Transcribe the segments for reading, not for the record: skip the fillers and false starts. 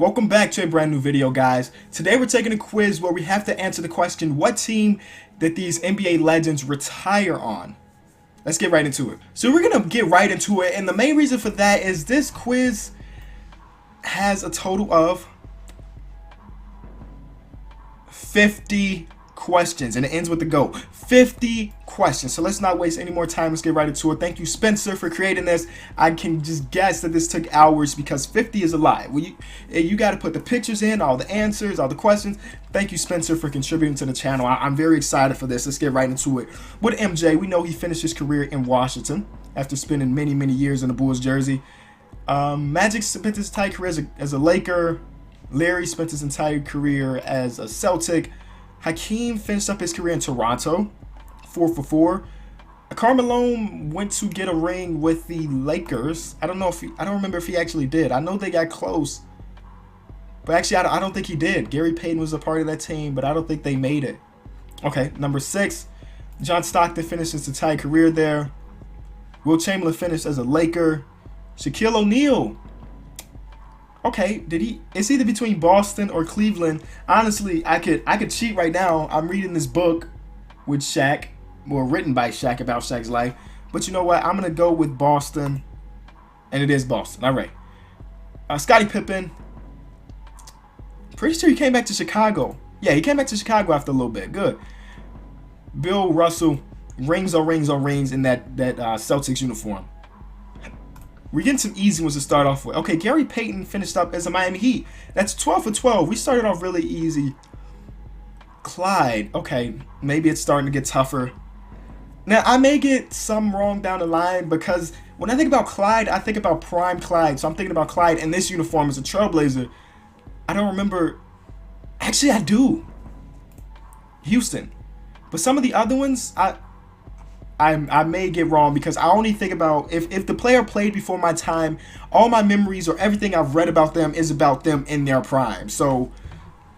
Welcome back to a brand new video, guys. Today we're taking a quiz where we have to answer the question, what team did these NBA legends retire on? Let's get right into it. So we're gonna get right into it, and the main reason for that is this quiz has a total of 50 questions, and it ends with the GOAT. 50 questions. So let's not waste any more time. Let's get right into it. Thank you, Spencer, for creating this. I can just guess that this took hours because 50 is a lot. Well, you got to put the pictures in, all the answers, all the questions. Thank you, Spencer, for contributing to the channel. I'm very excited for this. Let's get right into it. With MJ, we know he finished his career in Washington after spending many, many years in the Bulls jersey. Magic spent his entire career as a Laker. Larry spent his entire career as a Celtic. Hakeem finished up his career in Toronto, 4 for 4. Carmelo went to get a ring with the Lakers. I don't remember if he actually did. I know they got close, but actually I don't think he did. Gary Payton was a part of that team, but I don't think they made it. Okay, number 6, John Stockton finished his entire career there. Will Chamberlain finished as a Laker. Shaquille O'Neal. Okay, it's either between Boston or Cleveland. Honestly, I could cheat right now. I'm reading this book with Shaq, or written by Shaq about Shaq's life. But you know what? I'm gonna go with Boston, and it is Boston. All right. Scottie Pippen. Pretty sure he came back to Chicago. Yeah, he came back to Chicago after a little bit. Good. Bill Russell, rings on rings on rings in that Celtics uniform. We're getting some easy ones to start off with. Okay, Gary Payton finished up as a Miami Heat. That's 12 for 12. We started off really easy. Clyde. Okay, maybe it's starting to get tougher. Now, I may get some wrong down the line because when I think about Clyde, I think about prime Clyde. So I'm thinking about Clyde in this uniform as a Trailblazer. I don't remember. Actually, I do. Houston. But some of the other ones, I may get wrong because I only think about if the player played before my time, all my memories or everything I've read about them is about them in their prime. So,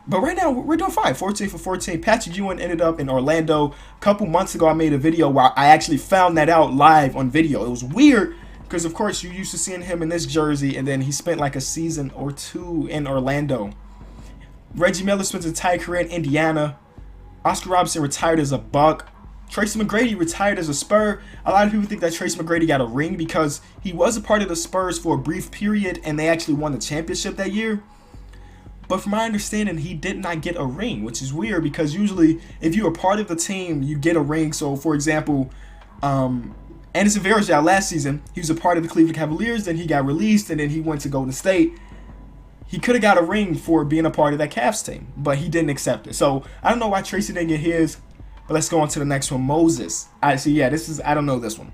but right now we're doing fine. 14 for 14. Patrick Ewing ended up in Orlando. A couple months ago, I made a video where I actually found that out live on video. It was weird because, of course, you're used to seeing him in this jersey, and then he spent like a season or two in Orlando. Reggie Miller spent his entire career in Indiana. Oscar Robertson retired as a Buck. Tracy Mcgrady retired as a Spur. A lot of people think that Tracy Mcgrady got a ring because he was a part of the Spurs for a brief period and they actually won the championship that year. But from my understanding, he did not get a ring, which is weird because usually if you're a part of the team, you get a ring. So, for example, Anderson Varejao last season, he was a part of the Cleveland Cavaliers, then he got released, and then he went to Golden State. He could have got a ring for being a part of that Cavs team, but he didn't accept it. So, I don't know why Tracy didn't get his. But let's go on to the next one. Moses. I don't know this one.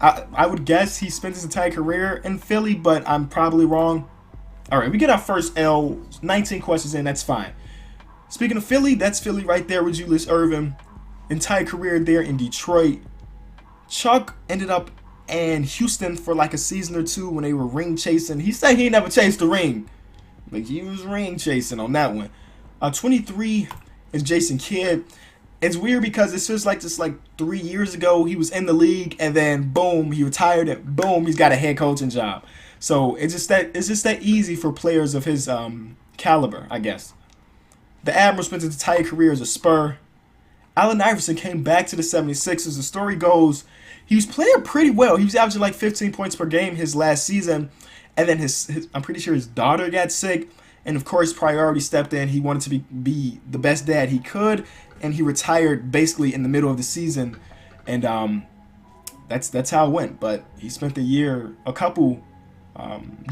I would guess he spent his entire career in Philly, but I'm probably wrong. All right, we get our first L. 19 questions in. That's fine. Speaking of Philly, that's Philly right there with Julius Erving. Entire career there in Detroit. Chuck ended up in Houston for like a season or two when they were ring chasing. He said he never chased the ring, but he was ring chasing on that one. 23 is Jason Kidd. It's weird because it feels like just like 3 years ago he was in the league and then boom, he retired and boom, he's got a head coaching job. So it's just that easy for players of his caliber, I guess. The Admiral spent his entire career as a Spur. Allen Iverson came back to the 76ers. The story goes he was playing pretty well. He was averaging like 15 points per game his last season, and then his I'm pretty sure his daughter got sick, and of course priority stepped in. He wanted to be the best dad he could. And he retired basically in the middle of the season, and that's how it went. But he spent a couple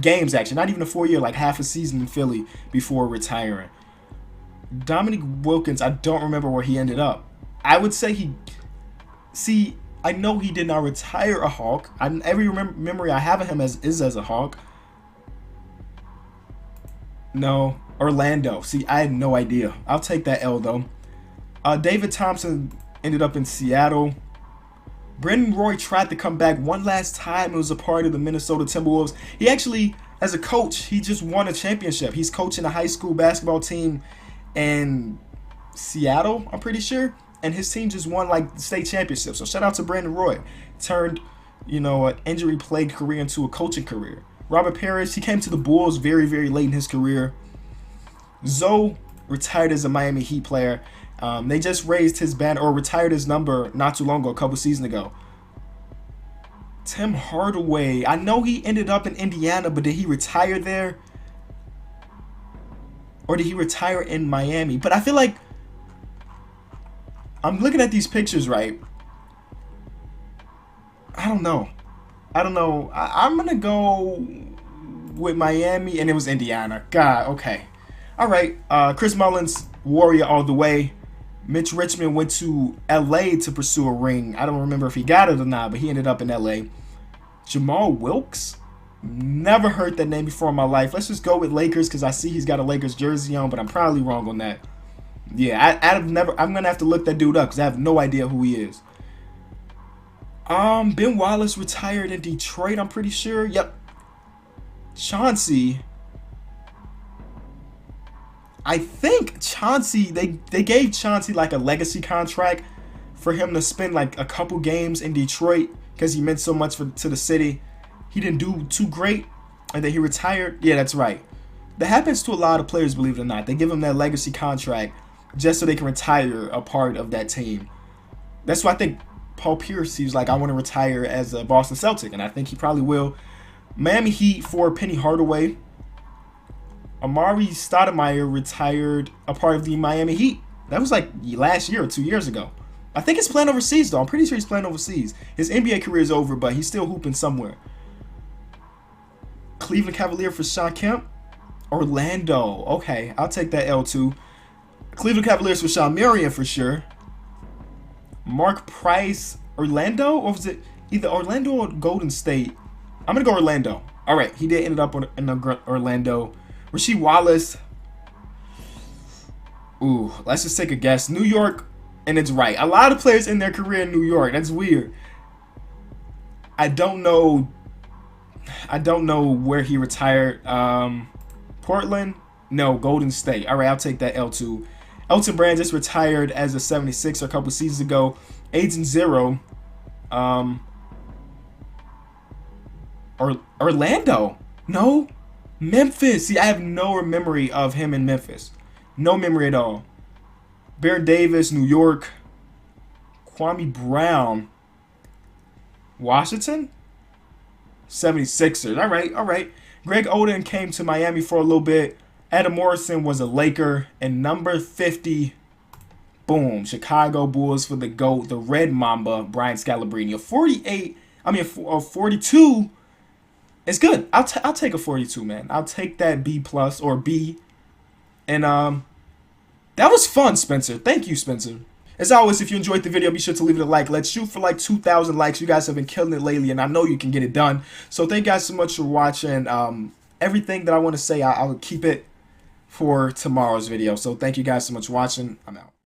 games actually, not even a full year, like half a season in Philly before retiring. Dominique Wilkins, I don't remember where he ended up. I would say I know he did not retire a Hawk. Every memory I have of him is as a Hawk. No, Orlando. See, I had no idea. I'll take that L though. David Thompson ended up in Seattle. Brandon Roy tried to come back one last time and was a part of the Minnesota Timberwolves. He actually, as a coach, he just won a championship. He's coaching a high school basketball team in Seattle, I'm pretty sure. And his team just won like the state championship. So shout out to Brandon Roy. Turned, an injury-plagued career into a coaching career. Robert Parrish, he came to the Bulls very, very late in his career. Zoe retired as a Miami Heat player. They just raised his banner, or retired his number not too long ago, a couple seasons ago. Tim Hardaway, I know he ended up in Indiana, but did he retire there? Or did he retire in Miami? But I feel like I'm looking at these pictures, right? I don't know. I'm going to go with Miami, and it was Indiana. God, okay. All right. Chris Mullins, Warrior all the way. Mitch Richmond went to L.A. to pursue a ring. I don't remember if he got it or not, but he ended up in L.A. Jamal Wilkes? Never heard that name before in my life. Let's just go with Lakers because I see he's got a Lakers jersey on, but I'm probably wrong on that. Yeah, I'm going to have to look that dude up because I have no idea who he is. Ben Wallace retired in Detroit, I'm pretty sure. Yep. Chauncey. I think Chauncey, they gave Chauncey like a legacy contract for him to spend like a couple games in Detroit because he meant so much to the city. He didn't do too great, and then he retired. Yeah, that's right. That happens to a lot of players, believe it or not. They give them that legacy contract just so they can retire a part of that team. That's why I think Paul Pierce, he was like, I want to retire as a Boston Celtic, and I think he probably will. Miami Heat for Penny Hardaway. Amari Stoudemire retired a part of the Miami Heat. That was like last year or 2 years ago. I think he's playing overseas, though. I'm pretty sure he's playing overseas. His NBA career is over, but he's still hooping somewhere. Cleveland Cavalier for Shawn Kemp. Orlando. Okay, I'll take that L2. Cleveland Cavaliers for Sean Marion for sure. Mark Price, Orlando? Or was it either Orlando or Golden State? I'm going to go Orlando. All right, he did end up in Orlando. Rasheed Wallace. Ooh, let's just take a guess. New York, and it's right. A lot of players in their career in New York. That's weird. I don't know where he retired. Portland? No, Golden State. All right, I'll take that L2. Elton Brand just retired as a 76er a couple seasons ago. Agent Zero. Orlando? No. Memphis. See, I have no memory of him in Memphis. No memory at all. Baron Davis, New York. Kwame Brown. Washington? 76ers. All right. Greg Oden came to Miami for a little bit. Adam Morrison was a Laker. And number 50, boom, Chicago Bulls for the GOAT, the Red Mamba, Brian Scalabrine. A 42 is good. I'll take a 42, man. I'll take that B+ or B. And that was fun, Spencer. Thank you, Spencer. As always, if you enjoyed the video, be sure to leave it a like. Let's shoot for like 2,000 likes. You guys have been killing it lately, and I know you can get it done. So thank you guys so much for watching. Everything that I want to say, I'll keep it for tomorrow's video. So thank you guys so much for watching. I'm out.